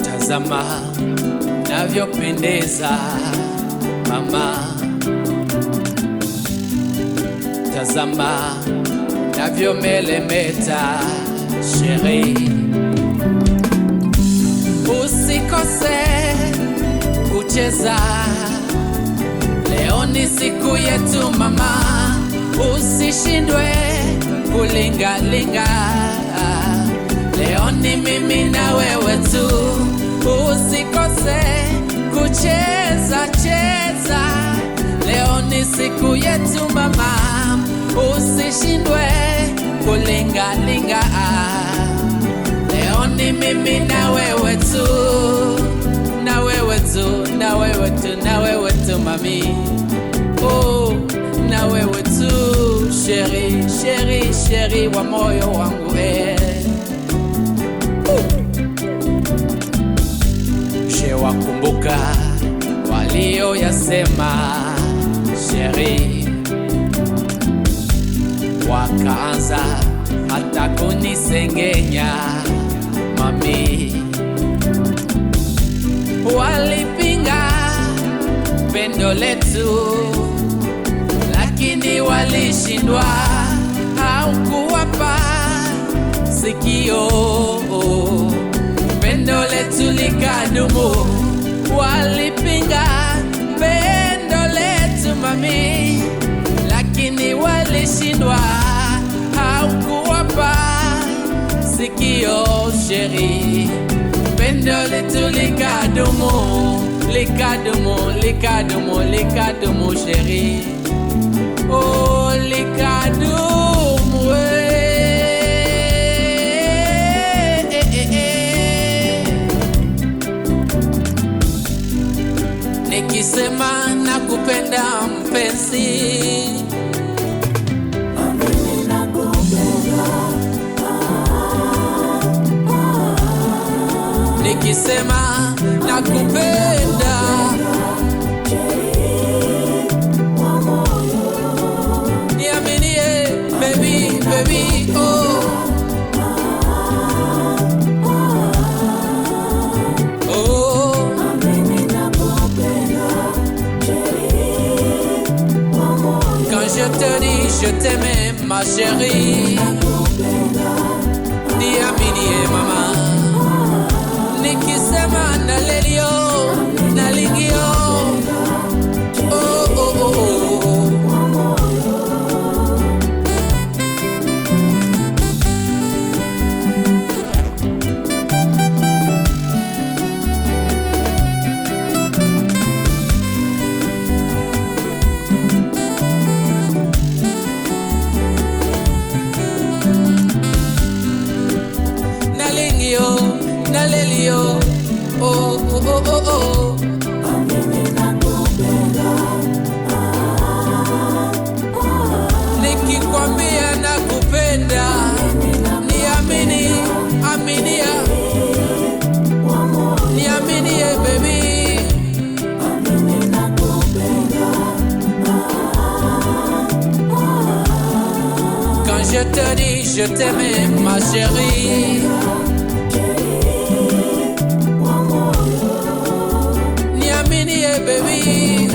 Tazama navyopendeza mama, tazama navyomelemeta sheri. Usikose kucheza, leo ni siku yetu mama, usishindwe kulingalinga, leo ni mimi na wewe tu. Usikose kucheza cheza, leo ni siku yetu mama, usishindwe kulingalinga, leo ni mimi na wewe tu, na wewe tu, na wewe tu, na wewe tu mami, oh, na wewe tu sheri, sheri, sheri wa moyo wangu Wakumbuka walio yasema sheri, wakaanza hata kunisengenya mami, walipinga pendo letu, lakini walishindwa, haukuwapa sikio, pendo letu likadumu. Walipinga pendo letu mami, lakini walishindwa, haukuwapa sikio sheri, pendo letu likadumu, likadumu, likadumu, likadumu sheri, oh likadumu Nikisema nakupenda mpenzi, nikisema nakupenda, niaminie baby, baby, oh je te dis je t'aime ma chérie, niaminie mama, nikisema nalelio nalingio, oh oh oh oh. Nalelio, oh oh oh oh oh. Nikikwambia nakupenda, niamini, aminia, niaminie baby. Quand je te dis je t'aime ma chérie, baby,